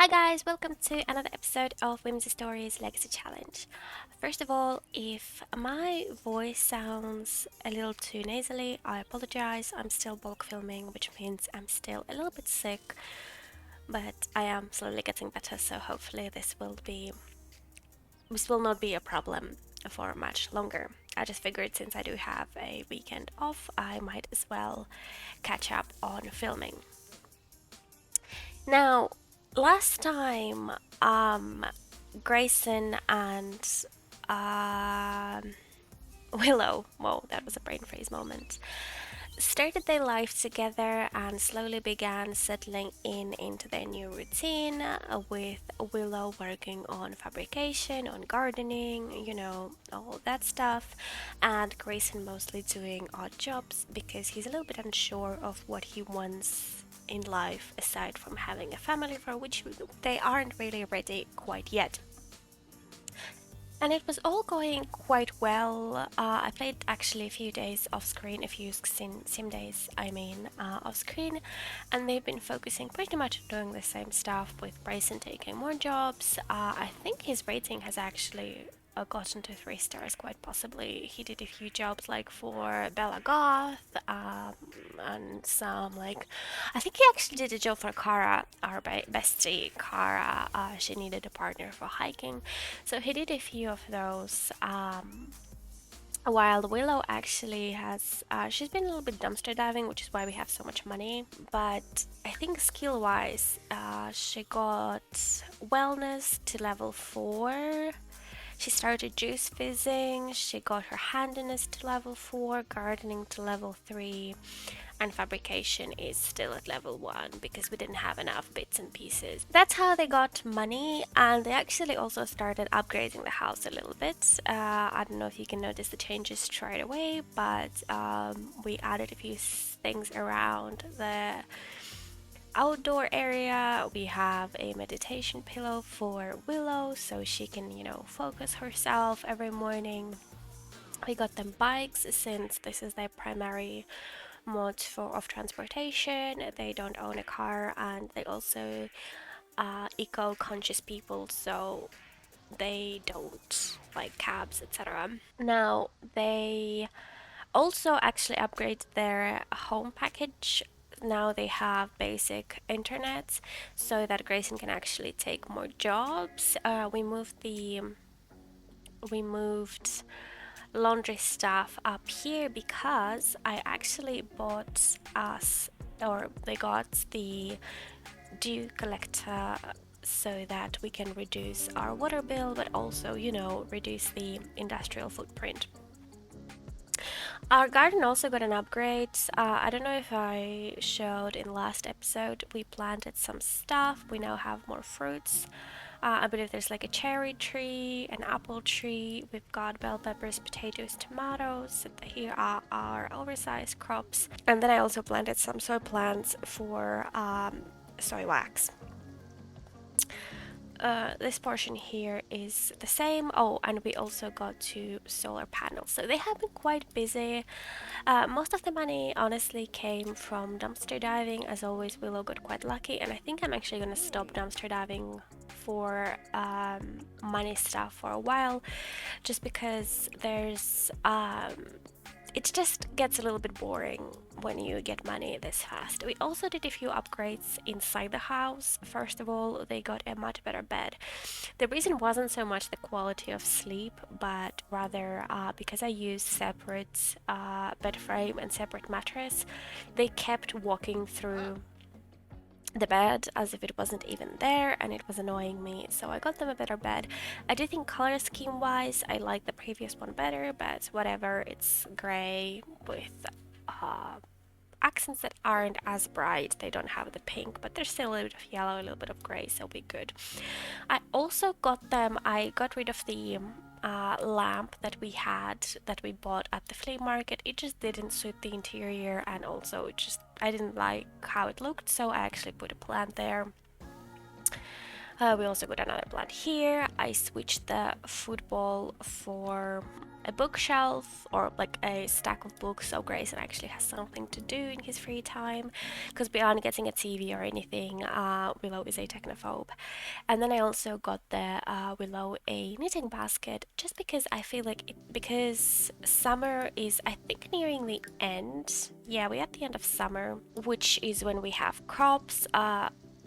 Hi guys, welcome to another episode of Whimsy Stories Legacy Challenge. First of all, if my voice sounds a little too nasally, I apologize. I'm still bulk filming, which means I'm still a little bit sick, but I am slowly getting better, so hopefully this will not be a problem for much longer. I just figured since I do have a weekend off, I might as well catch up on filming. Now, last time, Grayson and Willow, whoa, that was a brain freeze moment, started their life together and slowly began settling into their new routine, with Willow working on fabrication, on gardening, all that stuff, and Grayson mostly doing odd jobs because he's a little bit unsure of what he wants in life aside from having a family, for which they aren't really ready quite yet. And it was all going quite well. I played actually a few days off screen, a few sim days, off screen, and they've been focusing pretty much on doing the same stuff, with Bryson taking more jobs. I think his rating has actually gotten to 3 stars, quite possibly. He did a few jobs like for Bella Goth, and some like, I think he actually did a job for Kara, our bestie Kara. She needed a partner for hiking, so he did a few of those. While Willow actually has, she's been a little bit dumpster diving, which is why we have so much money. But I think skill wise, she got wellness to level 4. She started juice fizzing, she got her handiness to level 4, gardening to level 3, and fabrication is still at level 1 because we didn't have enough bits and pieces. That's how they got money, and they actually also started upgrading the house a little bit. I don't know if you can notice the changes straight away, but we added a few things around the outdoor area. We have a meditation pillow for Willow so she can, focus herself every morning. We got them bikes since this is their primary mode of transportation. They don't own a car, and they also eco-conscious people, so they don't like cabs, etc. Now they also actually upgrade their home package. Now they have basic internet so that Grayson can actually take more jobs. We moved laundry stuff up here because I actually bought us, or they got the dew collector so that we can reduce our water bill, but also, reduce the industrial footprint. Our garden also got an upgrade. I don't know if I showed in last episode, we planted some stuff. We now have more fruits. I believe there's like a cherry tree, an apple tree. We've got bell peppers, potatoes, tomatoes. Here are our oversized crops. And then I also planted some soy plants for soy wax. This portion here is the same. Oh, and we also got 2 solar panels, so they have been quite busy. Most of the money honestly came from dumpster diving. As always, Willow got quite lucky, and I think I'm actually gonna stop dumpster diving for money stuff for a while, just because there's it just gets a little bit boring when you get money this fast. We also did a few upgrades inside the house. First of all, they got a much better bed. The reason wasn't so much the quality of sleep, but rather because I used separate bed frame and separate mattress, they kept walking through the bed as if it wasn't even there, and it was annoying me, so I got them a better bed. I do think color scheme wise I like the previous one better, but whatever, it's gray with accents that aren't as bright. They don't have the pink, but there's still a little bit of yellow, a little bit of gray, so we're good. I also I got rid of the lamp that we bought at the flea market. It just didn't suit the interior, and also I didn't like how it looked, so I actually put a plant there. We also got another plant here. I switched the football for a bookshelf or like a stack of books, so Grayson actually has something to do in his free time, because beyond getting a TV or anything, Willow is a technophobe. And then I also got the Willow a knitting basket, just because I feel like because summer is, I think, nearing the end. Yeah, we're at the end of summer, which is when we have crops.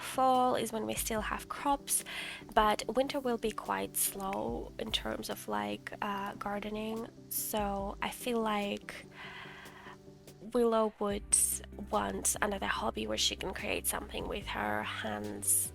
Fall is when we still have crops, but winter will be quite slow in terms of like gardening. So I feel like Willow would want another hobby where she can create something with her hands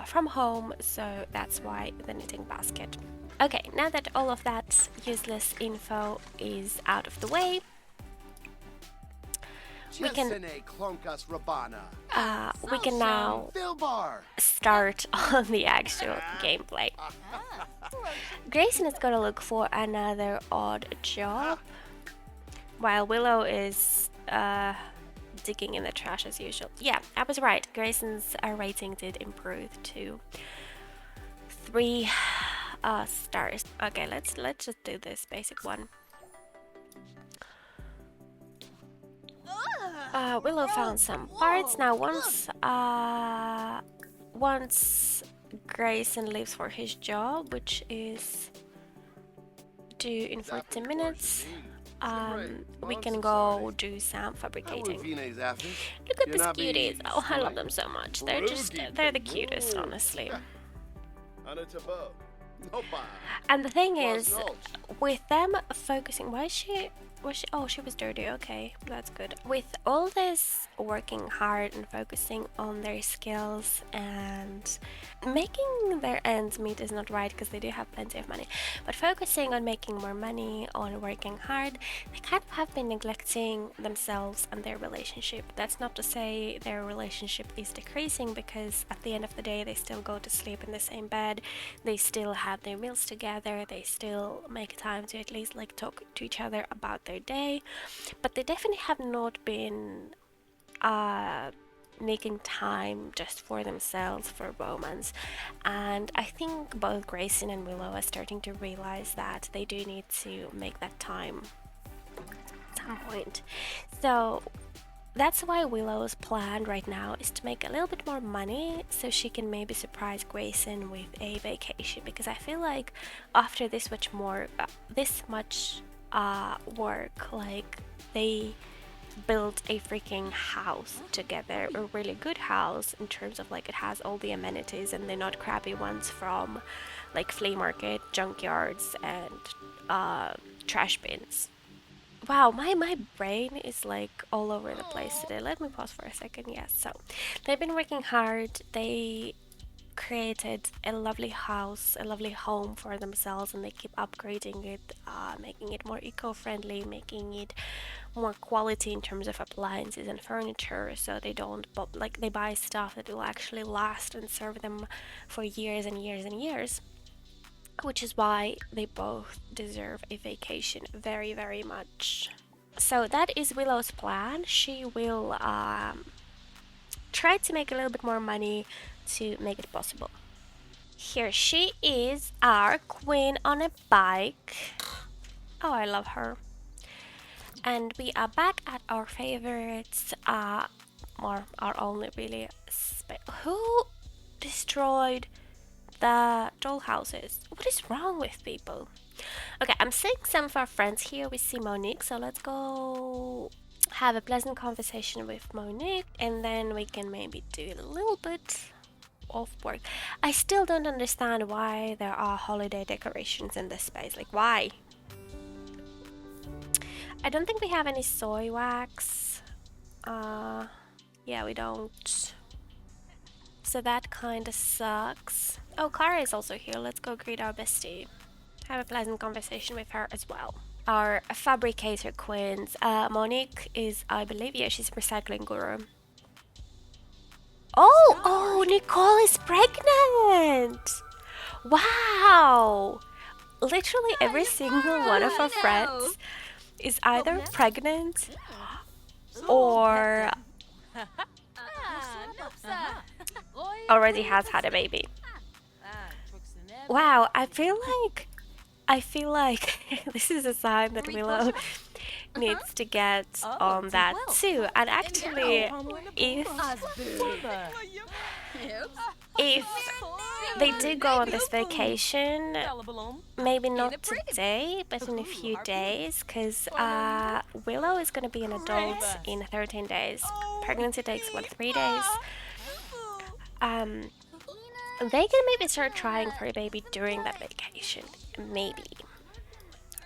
from home, so that's why the knitting basket. Okay, now that all of that useless info is out of the way, we can now start on the actual gameplay. Grayson is gonna look for another odd job, while Willow is digging in the trash as usual. Yeah, I was right. Grayson's rating did improve to 3 stars. Okay, let's just do this basic one. Willow found some parts. Now once Grayson leaves for his job, which is due in 40 minutes, we can go do some fabricating. Look at these cuties. Oh, I love them so much. They're the cutest, honestly. And the thing is, with them focusing, oh, she was dirty. Okay, that's good. With all this working hard and focusing on their skills and making their ends meet is not right, because they do have plenty of money, but focusing on making more money, on working hard, they kind of have been neglecting themselves and their relationship. That's not to say their relationship is decreasing, because at the end of the day they still go to sleep in the same bed, they still have their meals together, they still make time to at least like talk to each other about their day, but they definitely have not been making time just for themselves, for romance. And I think both Grayson and Willow are starting to realize that they do need to make that time at some point. So that's why Willow's plan right now is to make a little bit more money, so she can maybe surprise Grayson with a vacation, because I feel like after this much work, like they built a freaking house together, a really good house in terms of like it has all the amenities, and they're not crappy ones from like flea market, junkyards, and trash bins. Wow, my brain is like all over the place today. Let me pause for a second. Yes, so they've been working hard. They created a lovely house, a lovely home for themselves, and they keep upgrading it, making it more eco-friendly, making it more quality in terms of appliances and furniture, so they don't they buy stuff that will actually last and serve them for years and years and years, which is why they both deserve a vacation very, very much. So that is Willow's plan. She will try to make a little bit more money to make it possible. Here she is, our queen on a bike. Oh, I love her. And we are back at our favorites, or our only really who destroyed the doll houses? What is wrong with people? Okay, I'm seeing some of our friends here. We see Monique, so let's go have a pleasant conversation with Monique, and then we can maybe do a little bit of work. I still don't understand why there are holiday decorations in this space. Like, why? I don't think we have any soy wax. Yeah, we don't. So that kind of sucks. Oh, Clara is also here. Let's go greet our bestie. Have a pleasant conversation with her as well. Our fabricator queens. Monique is, I believe, yeah, she's a recycling guru. Oh, Nicole is pregnant! Wow! Literally every single one of our friends is either pregnant or already has had a baby. Wow, I feel like This is a sign that Willow needs to get on that too. And actually, if they do go on this vacation, maybe not today, but in a few days, because Willow is going to be an adult in 13 days. Pregnancy takes, what, 3 days? They can maybe start trying for a baby during that vacation. Maybe.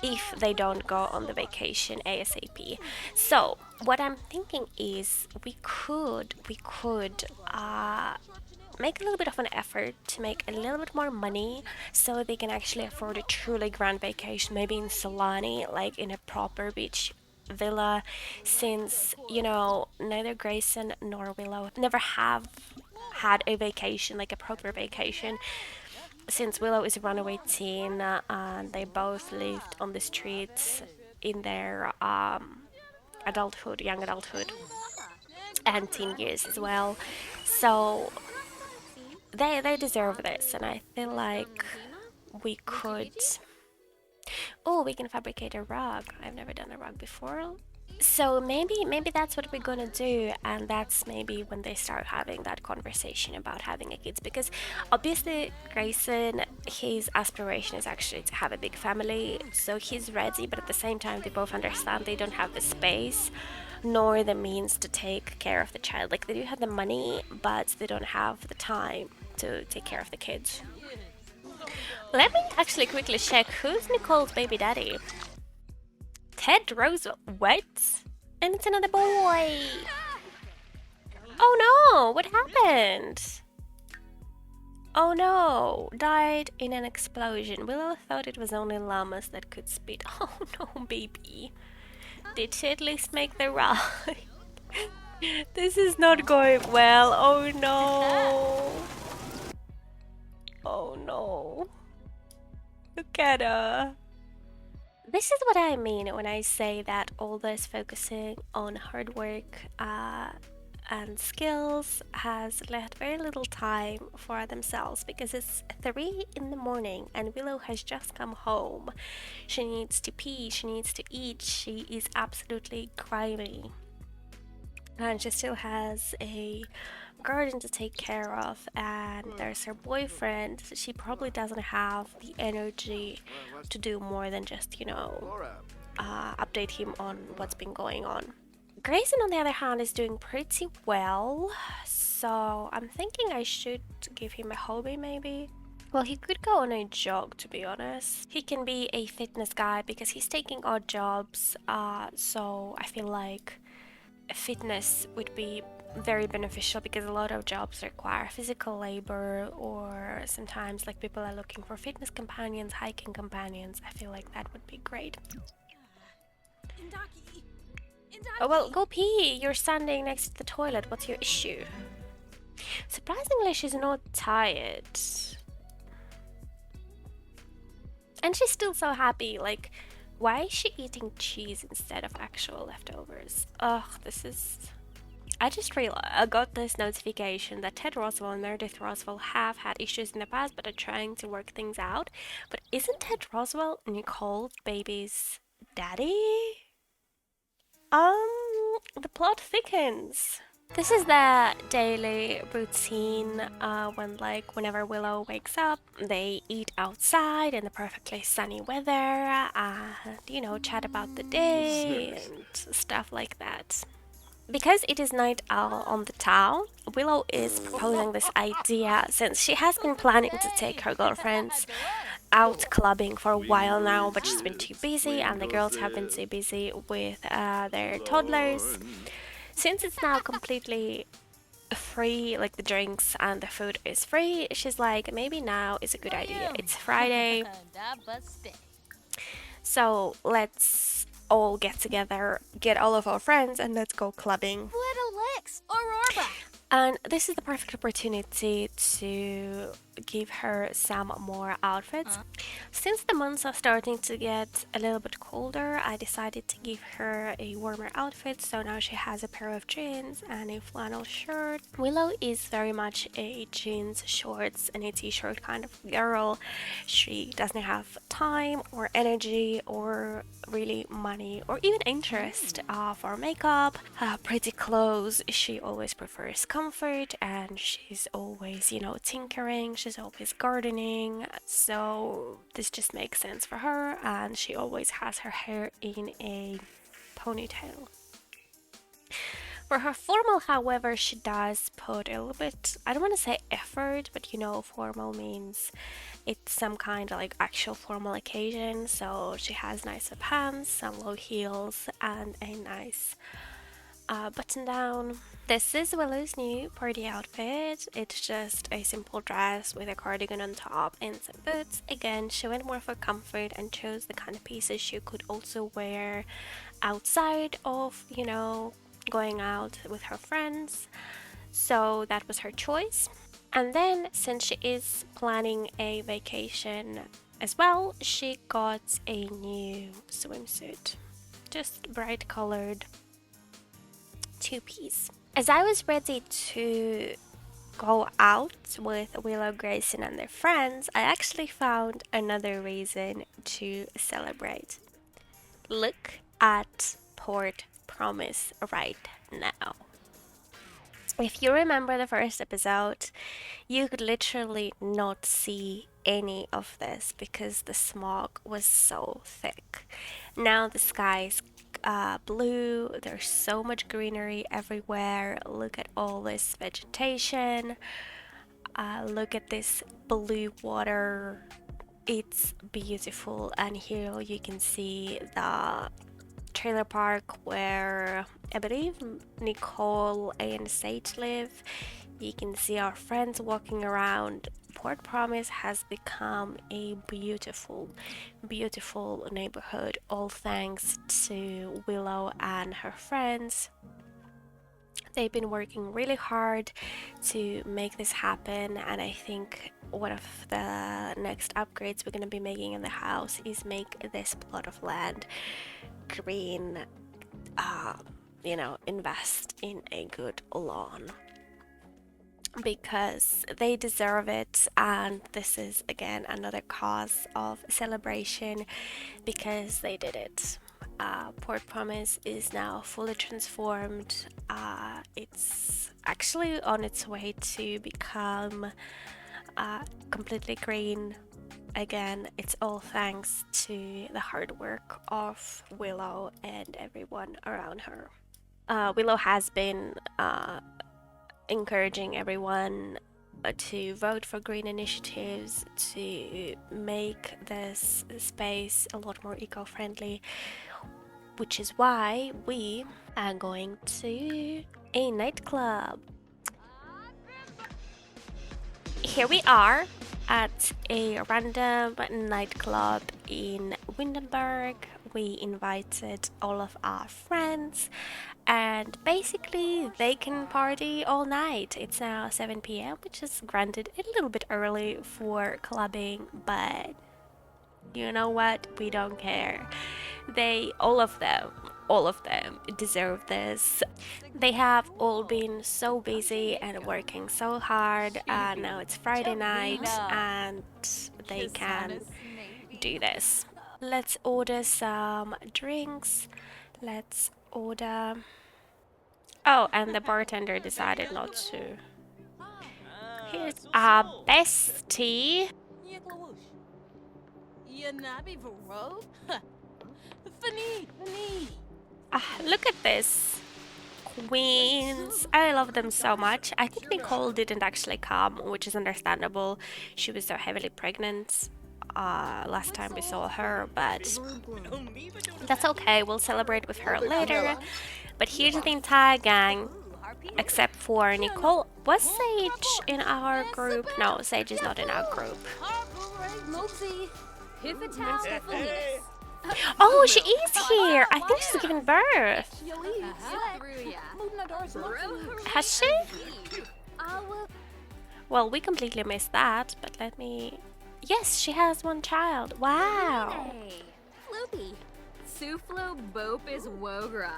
If they don't go on the vacation ASAP. So, what I'm thinking is we could make a little bit of an effort to make a little bit more money so they can actually afford a truly grand vacation, maybe in Solani, like in a proper beach villa, since, you know, neither Grayson nor Willow never have had a vacation, like a proper vacation, since Willow is a runaway teen and they both lived on the streets in their adulthood, young adulthood, and teen years as well. So they deserve this, and I feel like we could. Oh, we can fabricate a rug. I've never done a rug before. So maybe that's what we're gonna do, and that's maybe when they start having that conversation about having a kids, because obviously Grayson, his aspiration is actually to have a big family, so he's ready, but at the same time they both understand they don't have the space nor the means to take care of the child. Like, they do have the money, but they don't have the time to take care of the kids. Let me actually quickly check who's Nicole's baby daddy. Ted Roosevelt. What? And it's another boy. Oh no, what happened? Oh no, died in an explosion. Willow thought it was only llamas that could spit. Oh no, baby. Did she at least make the ride? This is not going well. Oh no. Oh no. Look at her. This is what I mean when I say that all this focusing on hard work and skills has left very little time for themselves, because it's 3 in the morning and Willow has just come home. She needs to pee, she needs to eat, she is absolutely grimy. And she still has a garden to take care of, and there's her boyfriend. She probably doesn't have the energy to do more than just, you know, update him on what's been going on. Grayson, on the other hand, is doing pretty well, so I'm thinking I should give him a hobby maybe. Well, he could go on a jog, to be honest. He can be a fitness guy because he's taking odd jobs, so I feel like fitness would be very beneficial, because a lot of jobs require physical labor, or sometimes like people are looking for fitness companions, hiking companions. I feel like that would be great. Oh well, go pee. You're standing next to the toilet. What's your issue? Surprisingly, she's not tired. And she's still so happy. Like, why is she eating cheese instead of actual leftovers? Ugh, this is... I just realized I got this notification that Ted Roswell and Meredith Roswell have had issues in the past but are trying to work things out. But isn't Ted Roswell Nicole's baby's daddy? The plot thickens. This is the daily routine whenever Willow wakes up, they eat outside in the perfectly sunny weather and, you know, chat about the day and stuff like that. Because it is night owl on the town, Willow is proposing this idea since she has been planning to take her girlfriends out clubbing for a while now, but she's been too busy and the girls have been too busy with their toddlers. Since it's now completely free, like the drinks and the food is free, she's like, maybe now is a good idea. It's Friday, so let's all get together, get all of our friends, and let's go clubbing. Little Lex, Aurora. And this is the perfect opportunity to give her some more outfits. Since the months are starting to get a little bit colder, I decided to give her a warmer outfit, so now she has a pair of jeans and a flannel shirt. Willow is very much a jeans, shorts and a t-shirt kind of girl. She doesn't have time or energy or really money or even interest for makeup, pretty clothes. She always prefers comfort, and she's always, tinkering, she's always gardening, so this just makes sense for her. And she always has her hair in a ponytail. For her formal, however, she does put a little bit, I don't want to say effort, but formal means it's some kind of like actual formal occasion. So she has nicer pants, some low heels, and a nice button down. This is Willow's new party outfit. It's just a simple dress with a cardigan on top and some boots. Again, she went more for comfort and chose the kind of pieces she could also wear outside of, going out with her friends. So that was her choice. And then, since she is planning a vacation as well, she got a new swimsuit. Just bright colored two-piece. As I was ready to go out with Willow, Grayson and their friends, I actually found another reason to celebrate. Look at Port Promise right now. If you remember the first episode, you could literally not see any of this because the smog was so thick. Now the sky's blue, there's so much greenery everywhere. Look at all this vegetation. Look at this blue water. It's beautiful. And here you can see the trailer park where I believe Nicole and Sage live. You can see our friends walking around. Port Promise has become a beautiful, beautiful neighborhood, all thanks to Willow and her friends. They've been working really hard to make this happen, and I think one of the next upgrades we're going to be making in the house is make this plot of land green, invest in a good lawn because they deserve it. And this is again another cause of celebration because they did it. Port Promise is now fully transformed. It's actually on its way to become completely green. Again, it's all thanks to the hard work of Willow and everyone around her. Willow has been encouraging everyone to vote for green initiatives to make this space a lot more eco-friendly, which is why we are going to a nightclub. Here we are at a random nightclub in Windenburg. We invited all of our friends and basically they can party all night. It's now 7 p.m, which is granted a little bit early for clubbing, but you know what? We don't care. All of them deserve this. They have all been so busy and working so hard, and now it's Friday night and they can do this. Let's order some drinks. Let's order... Oh, and the bartender decided not to. Here's our bestie. Look at this. Queens. I love them so much. I think Nicole didn't actually come, which is understandable. She was so heavily pregnant last time we saw her, but that's okay. We'll celebrate with her later. But here's the entire gang, except for Nicole. Was Sage in our group? No, Sage is not in our group. Oh, she is here! I think she's giving birth. Has she? Well, we completely missed that, but let me... Yes, she has one child. Wow. Floopy. Suflo Bopis Wogra.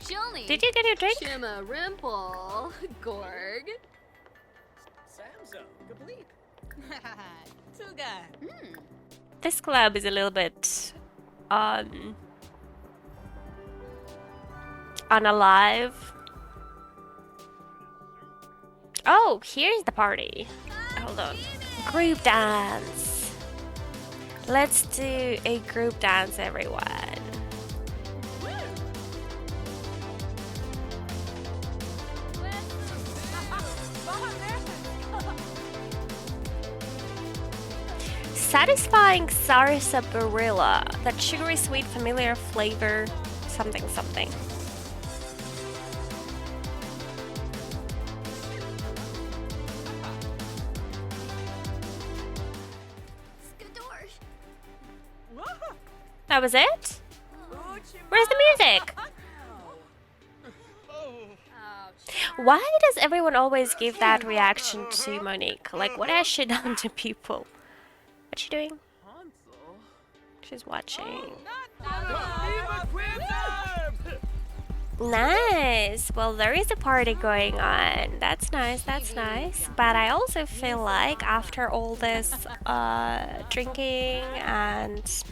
Chilny. Did you get your drink? Shima Rimple. Gorg. Samzo, complete. Tuga. This club is a little bit unalive. Oh, here's the party. Hold on. Group dance. Let's do a group dance, everyone. Satisfying sarsaparilla, that sugary sweet familiar flavor, something something. That was it? Where's the music? Why does everyone always give that reaction to Monique? Like, what has she done to people? What's she doing? She's watching. Nice. Well, there is a party going on. That's nice. That's nice. But I also feel like after all this drinking and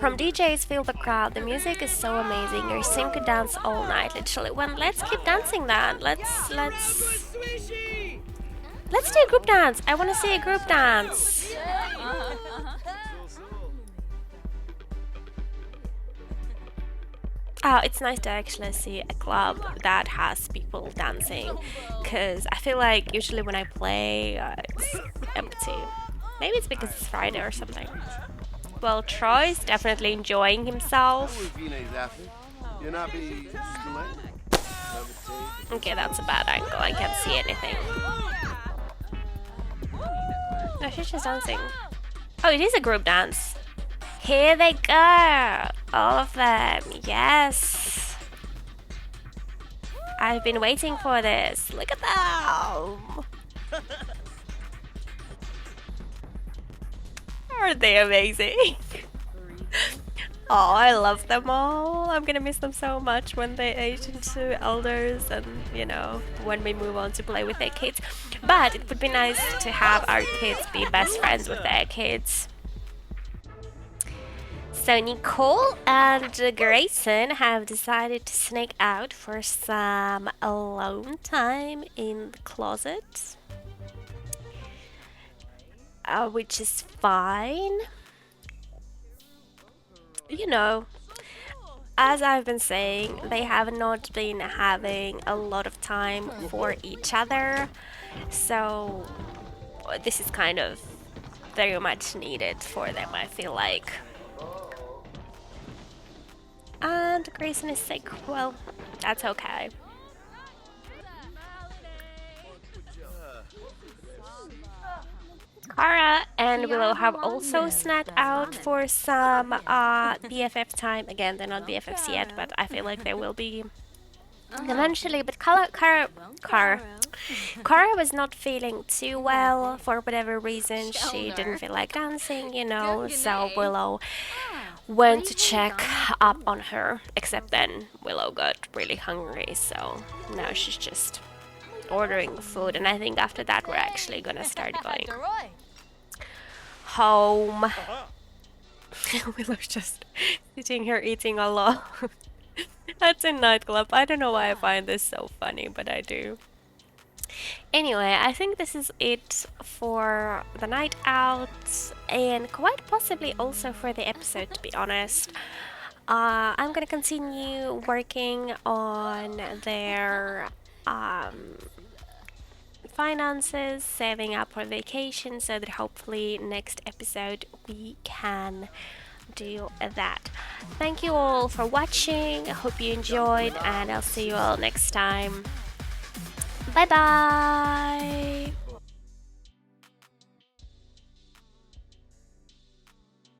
from DJs feel the crowd, the music is so amazing. Your sim could dance all night, literally. Well, let's keep dancing then. Let's do a group dance. I want to see a group dance. Oh, it's nice to actually see a club that has people dancing, because I feel like usually when I play, it's empty. Maybe it's because it's Friday or something. Well, Troy's definitely enjoying himself. Okay, that's a bad angle. I can't see anything. No, she's just dancing. Oh, it is a group dance. Here they go. All of them. Yes. I've been waiting for this. Look at them. Aren't they amazing? Oh, I love them all. I'm gonna miss them so much when they age into elders and, you know, when we move on to play with their kids. But it would be nice to have our kids be best friends with their kids. So Nicole and Grayson have decided to sneak out for some alone time in the closet. Which is fine. You know, as I've been saying, they have not been having a lot of time for each other, so this is kind of very much needed for them, I feel like. And Grayson is sick. Well, that's okay. Kara and Willow have also snuck out for some BFF time. Again, they're not BFFs yet, but I feel like they will be eventually. But Kara was not feeling too well for whatever reason. She didn't feel like dancing, you know, so Willow went to check up on her. Except then Willow got really hungry, so now she's just ordering food, and I think after that we're actually gonna start going home. Willow's just sitting here eating a lot. That's a nightclub. I don't know why I find this so funny, but I do. Anyway, I think this is it for the night out, and quite possibly also for the episode, to be honest. I'm gonna continue working on their finances, saving up for vacation, so that hopefully next episode we can do that. Thank you all for watching. I hope you enjoyed, and I'll see you all next time. Bye bye.